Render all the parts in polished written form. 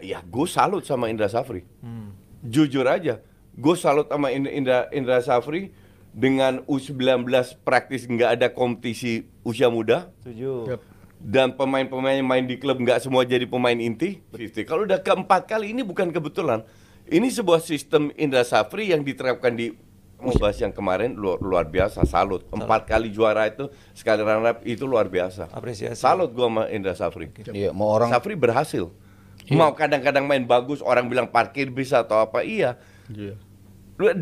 ya gue salut sama Indra Safri. Jujur aja, gue salut sama Indra Safri dengan U19 praktis nggak ada kompetisi usia muda. Setuju. Dan pemain-pemain yang main di klub nggak semua jadi pemain inti. 50. Kalau udah keempat kali ini bukan kebetulan. Ini sebuah sistem Indra Safri yang diterapkan di bahas yang kemarin luar biasa, salut. 4 kali juara itu, sekali runner up itu luar biasa. Apresiasi. Salut gua sama Indra Safri. Iya, mau orang Safri berhasil. Mau kadang-kadang main bagus, orang bilang parkir bisa atau apa, iya.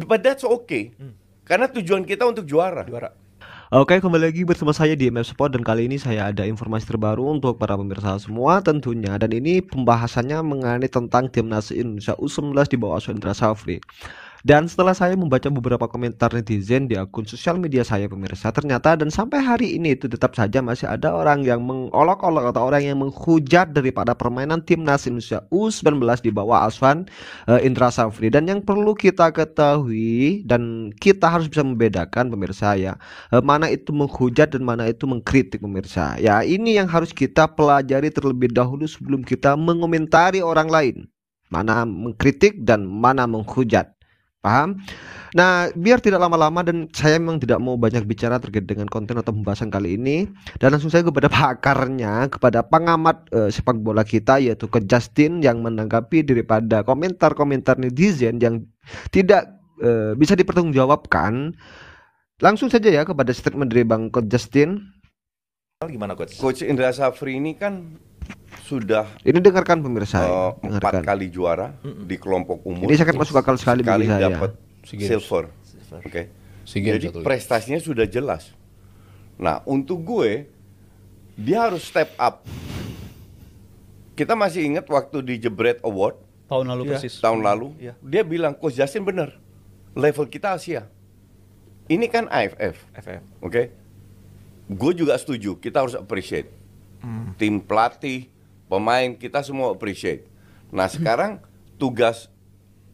But that's okay. Karena tujuan kita untuk juara. Oke, kembali lagi bersama saya di MF Sport dan kali ini saya ada informasi terbaru untuk para pemirsa semua tentunya, dan ini pembahasannya mengenai tentang timnas Indonesia U19 di bawah asuhan Indra Safri. Dan setelah saya membaca beberapa komentar netizen di akun sosial media saya pemirsa, ternyata dan sampai hari ini itu tetap saja masih ada orang yang mengolok-olok atau orang yang menghujat daripada permainan timnas Indonesia U19 di bawah asuhan Indra Safri. Dan yang perlu kita ketahui dan kita harus bisa membedakan pemirsa ya, mana itu menghujat dan mana itu mengkritik pemirsa. Ya, ini yang harus kita pelajari terlebih dahulu sebelum kita mengomentari orang lain. Mana mengkritik dan mana menghujat. Paham? Nah, biar tidak lama-lama dan saya memang tidak mau banyak bicara terkait dengan konten atau pembahasan kali ini, dan langsung saya kepada pakarnya, kepada pengamat sepak bola kita, yaitu ke Justin, yang menanggapi daripada komentar-komentar netizen yang tidak bisa dipertanggungjawabkan. Langsung saja ya kepada statement dari Bang Coach Justin. Gimana Coach? Coach Indra Safri ini kan sudah Ini dengarkan pemirsa, 4 kali juara di kelompok umur. Ini sangat masuk akal sekali bagi saya. dapat silver. Oke. SEA Games Jadi satu lagi. prestasinya sudah jelas. Nah, untuk gue dia harus step up. Kita masih ingat waktu di Jebret Award Tahun lalu Iya. persis. tahun lalu, Iya. dia bilang Coach Justin bener. Level kita Asia. Ini kan AFF. FM. Oke. Gue juga setuju, kita harus appreciate. Tim pelatih, pemain, kita semua appreciate. Nah, sekarang tugas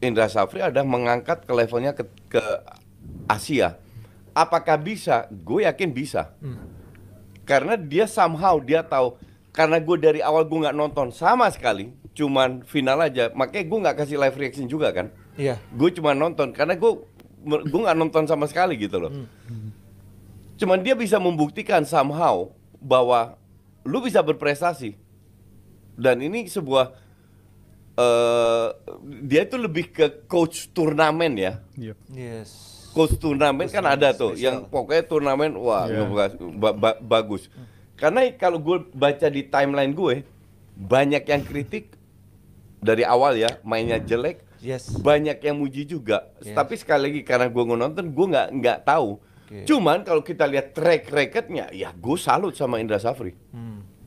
Indra Safri adalah mengangkat ke levelnya ke Asia. Apakah bisa? Gue yakin bisa. Karena dia somehow dia tahu. Karena gue dari awal gue nggak nonton sama sekali, cuman final aja. Makanya gue nggak kasih live reaction juga kan. Iya. Gue cuma nonton karena gue nggak nonton sama sekali gitu loh. Cuman dia bisa membuktikan somehow bahwa lu bisa berprestasi. Dan ini sebuah dia itu lebih ke coach turnamen ya. Iya. Yes. Coach turnamen kan ada tuh yang pokoknya turnamen wah bagus. Karena kalau gue baca di timeline gue banyak yang kritik dari awal ya, mainnya jelek. Yes. Banyak yang muji juga. Yes. Tapi sekali lagi karena gue nonton, gue nggak tahu. Oke. Cuman kalau kita lihat track recordnya, ya gue salut sama Indra Safri.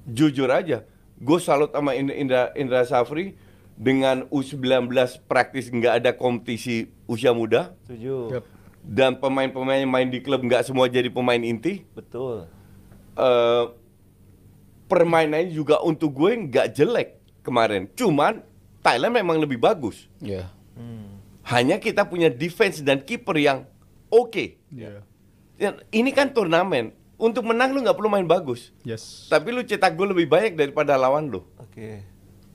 Jujur aja, gue salut sama Indra Safri dengan U19 praktis nggak ada kompetisi usia muda. Setuju. Yap. Dan pemain-pemain yang main di klub nggak semua jadi pemain inti. Betul. Permainannya juga untuk gue nggak jelek kemarin. Cuman Thailand memang lebih bagus. Iya. Hanya kita punya defense dan kiper yang oke. Iya. Ini kan turnamen. Untuk menang lu nggak perlu main bagus. Yes. Tapi lu cetak gol lebih banyak daripada lawan lu. Oke.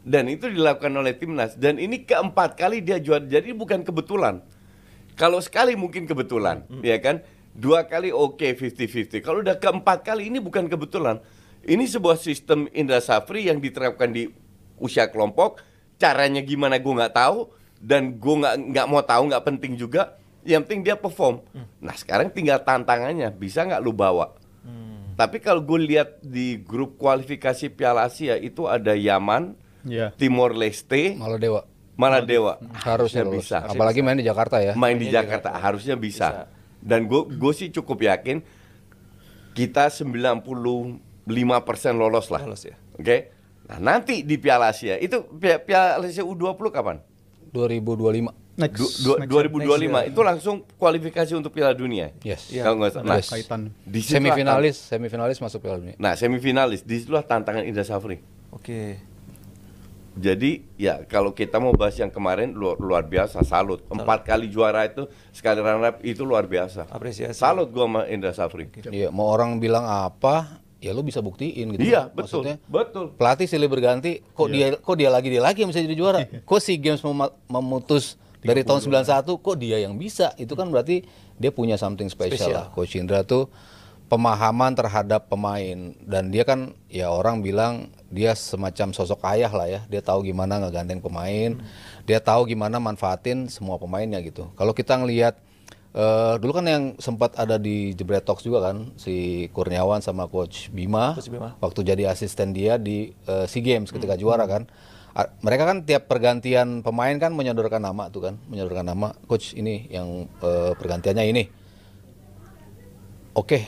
Dan itu dilakukan oleh timnas. Dan ini keempat kali dia juara. Jadi bukan kebetulan. Kalau sekali mungkin kebetulan, ya kan? 2 kali oke, 50-50. Kalau udah keempat kali ini bukan kebetulan. Ini sebuah sistem Indra Safri yang diterapkan di usia kelompok. Caranya gimana gue nggak tahu. Dan gue nggak mau tahu, nggak penting juga. Yang penting dia perform. Nah sekarang tinggal tantangannya, bisa nggak lu bawa? Tapi kalau gue lihat di grup kualifikasi Piala Asia itu ada Yaman, Iya. Timor Leste, Maladewa Maladewa. harusnya lolos. bisa. Apalagi main di Jakarta ya. Main di Jakarta harusnya bisa. Dan gue sih cukup yakin kita 95% lolos lah. Lolos ya. Oke. Nah nanti di Piala Asia itu Piala Asia U20 kapan? 2025. Next. 2025 itu langsung kualifikasi untuk Piala Dunia. Yes. Kalau nggak salah. Nah, Yes. Kaitan. di situlah Semifinalilis masuk Piala Dunia. Nah, semifinalis, disitulah tantangan Indra Safri. Oke. Jadi, ya kalau kita mau bahas yang kemarin luar biasa, salut. 4 kali juara itu, sekali runner up itu luar biasa. Apresiasi. Salut gua sama Indra Safri. Iya, mau orang bilang apa, ya lo bisa buktiin gitu. Iya, betul. Maksudnya Betul. pelatih silih berganti, kok dia lagi yang bisa jadi juara. Kok SEA Games memutus dari tahun 91, kok dia yang bisa. Itu kan berarti dia punya something special lah. Coach Indra tuh pemahaman terhadap pemain, dan dia kan ya orang bilang dia semacam sosok ayah lah ya. Dia tahu gimana ngegandeng pemain, dia tahu gimana manfaatin semua pemainnya gitu. Kalau kita ngelihat dulu kan yang sempat ada di Jebret Talks juga kan, si Kurniawan sama Coach Bima, waktu jadi asisten dia di SEA Games ketika juara kan. Mereka kan tiap pergantian pemain kan menyodorkan nama tuh kan, menyodorkan nama, coach ini yang pergantiannya ini. Oke,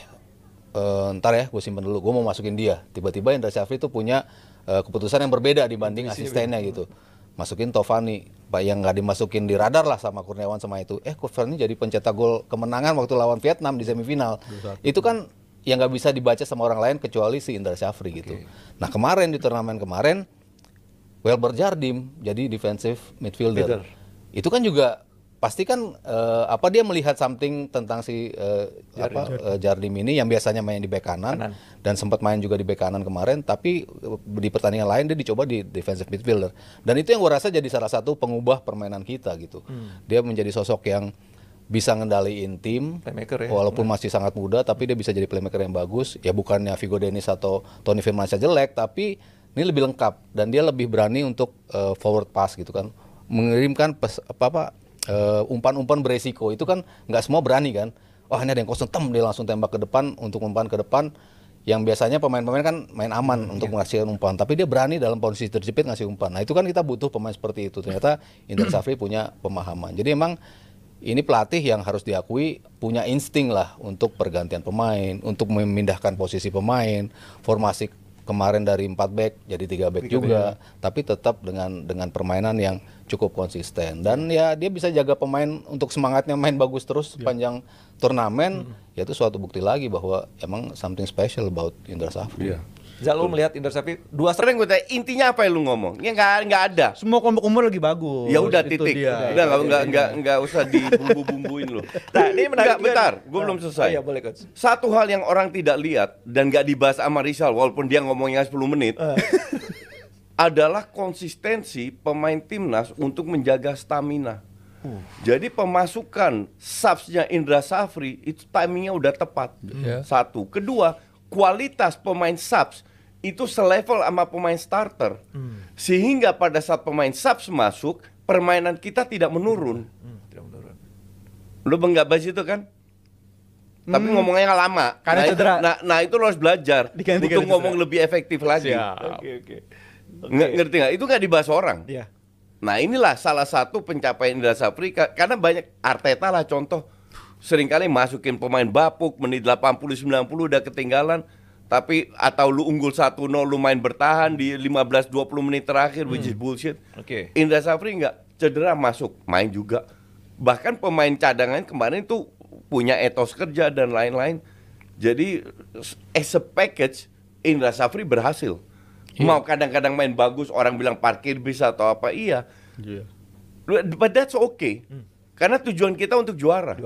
ntar ya gue simpen dulu, gue mau masukin dia. Tiba-tiba Indra Syafri tuh punya keputusan yang berbeda dibanding asistennya gitu. Masukin Tovani, yang nggak dimasukin di radar lah sama Kurniawan sama itu. Tovani jadi pencetak gol kemenangan waktu lawan Vietnam di semifinal. Itu kan yang nggak bisa dibaca sama orang lain kecuali si Indra Syafri gitu. Nah kemarin di turnamen kemarin, Welber Jardim jadi defensive midfielder. Itu kan juga pasti kan dia melihat something tentang si Jardim ini yang biasanya main di bek kanan dan sempat main juga di bek kanan kemarin, tapi di pertandingan lain dia dicoba di defensive midfielder. Dan itu yang gue rasa jadi salah satu pengubah permainan kita gitu. Dia menjadi sosok yang bisa ngendaliin tim, playmaker ya, walaupun masih sangat muda, tapi dia bisa jadi playmaker yang bagus. Ya bukannya Vigo Dennis atau Tony Firmansyah jelek, tapi ini lebih lengkap dan dia lebih berani untuk forward pass gitu kan, mengirimkan umpan-umpan beresiko. Itu kan nggak semua berani kan. Wah ini ada yang kosong, dia langsung tembak ke depan untuk umpan ke depan. Yang biasanya pemain-pemain kan main aman untuk mengasihkan umpan, tapi dia berani dalam posisi terjepit ngasih umpan. Nah itu kan kita butuh pemain seperti itu. Ternyata Indra Syafri punya pemahaman. Jadi emang ini pelatih yang harus diakui punya insting lah untuk pergantian pemain, untuk memindahkan posisi pemain, formasi kemarin dari 4 back jadi 3 back juga, tapi tetap dengan permainan yang cukup konsisten. Dan ya dia bisa jaga pemain untuk semangatnya main bagus terus sepanjang turnamen. Ya itu suatu bukti lagi bahwa emang something special about Indra Syafri. Zal, lu melihat Indra Syafri Sering gue tanya, intinya apa yang lu ngomong? Ya nggak ada. Semua kelompok umur lagi bagus. Ya udah Itu titik. dia. Udah nggak usah dibumbu-bumbuin lu. Nah, ini menarik. Bentar, gue belum selesai. Iya, boleh, Coach. Satu hal yang orang tidak lihat dan nggak dibahas sama Rizal walaupun dia ngomongnya 10 menit adalah konsistensi pemain timnas untuk menjaga stamina. Jadi pemasukan subsnya Indra Syafri itu timingnya udah tepat. Satu, kedua, kualitas pemain subs itu selevel sama pemain starter, sehingga pada saat pemain subs masuk, permainan kita tidak menurun. Lu nggak bahas itu kan? Tapi ngomongnya lama. Karena cedera. Nah itu lo harus belajar Diganti untuk karena ngomong lebih efektif lagi. Oke. Ngerti nggak? Itu nggak dibahas orang. Iya. Nah inilah salah satu pencapaian Indra Syafri, karena banyak Arteta lah contoh, seringkali masukin pemain bapuk menit 80-90 udah ketinggalan, tapi atau lu unggul 1-0 lu main bertahan di 15-20 menit terakhir, which is bullshit. Indra Syafri nggak, cedera masuk main juga. Bahkan pemain cadangan kemarin itu punya etos kerja dan lain-lain. Jadi as a package Indra Syafri berhasil. Mau kadang-kadang main bagus, orang bilang parkir bisa atau apa, iya. But that's okay. Karena tujuan kita untuk juara.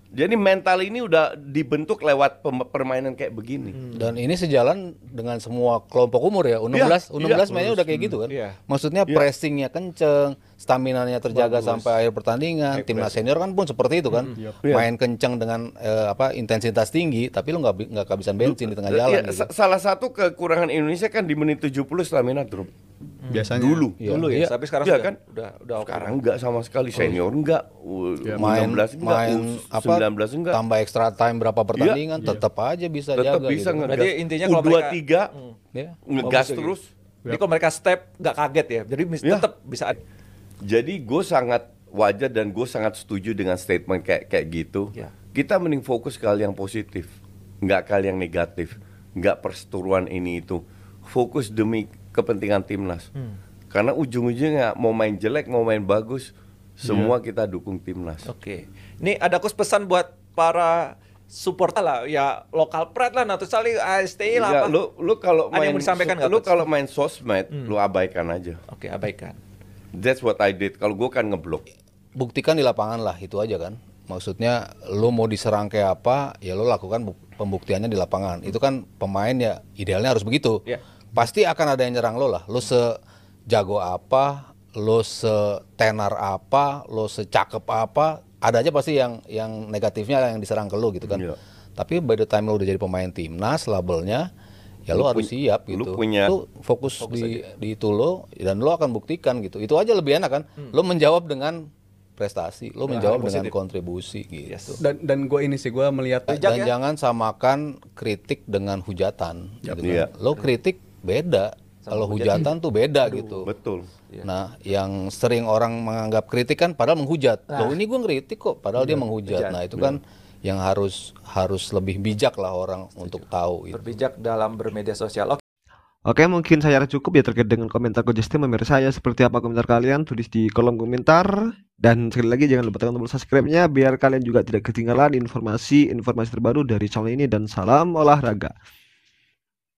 Jadi mental ini udah dibentuk lewat permainan kayak begini. Dan ini sejalan dengan semua kelompok umur ya. U16 mainnya udah kayak gitu kan. Maksudnya pressingnya kenceng, stamina-nya terjaga sampai akhir pertandingan. Timnas senior kan pun seperti itu kan. Main kenceng dengan intensitas tinggi, tapi lu nggak kehabisan bensin di tengah jalan. Gitu. Salah satu kekurangan Indonesia kan di menit 70 stamina drop. Biasanya Dulu ya. Tapi sekarang kan? udah Sekarang enggak sama sekali, senior enggak. Main 19 enggak, 19 enggak. Tambah extra time berapa pertandingan tetap aja bisa Tetap jaga bisa gitu. Berarti intinya kalau mereka U23 ngegas terus. Jadi kalau mereka step nggak kaget ya. Jadi tetap bisa. Jadi gue sangat wajar dan gue sangat setuju dengan statement kayak gitu. Kita mending fokus ke hal yang positif, nggak ke hal yang negatif, nggak perseteruan ini itu. Fokus demi kepentingan timnas. Karena ujung-ujungnya mau main jelek mau main bagus, semua kita dukung timnas. Oke. Ini ada Coach pesan buat para supporter lah, ya lokal pride lah, atau sekali ASTI lah. Lu kalau ada main, yang mau disampaikan nggak, lu Coach? kalau main sosmed, lu abaikan aja. Oke, abaikan. That's what I did. Kalau gue kan ngeblok. Buktikan di lapangan lah, itu aja kan. Maksudnya lu mau diserang kayak apa, ya lu lakukan pembuktiannya di lapangan. Itu kan pemain ya idealnya harus begitu. Iya. Pasti akan ada yang nyerang lo lah. Lo sejago apa, lo setenar apa, lo secakep apa, ada aja pasti yang negatifnya yang diserang ke lo gitu kan. Iya. Tapi by the time lo udah jadi pemain timnas, labelnya ya lo harus siap gitu. Lo fokus di itu lo dan lo akan buktikan gitu. Itu aja lebih enak kan. Lo menjawab dengan prestasi, lo menjawab dengan kontribusi gitu. Dan gue ini sih gue melihat Dan jangan samakan kritik dengan hujatan gitu kan. Iya. Lo kritik beda. Kalau hujatan tuh beda gitu. Betul. Nah, yang sering orang menganggap kritik kan padahal menghujat. Loh ini gue ngeritik kok, padahal dia menghujat. Nah itu kan yang harus lebih bijak lah orang untuk tahu itu. Berbijak dalam bermedia sosial. Oke, mungkin saya cukup ya terkait dengan komentar Coach Justin. Pemirsa saya seperti apa komentar kalian, tulis di kolom komentar. Dan sekali lagi jangan lupa tekan tombol subscribe-nya biar kalian juga tidak ketinggalan informasi terbaru dari channel ini. Dan salam olahraga.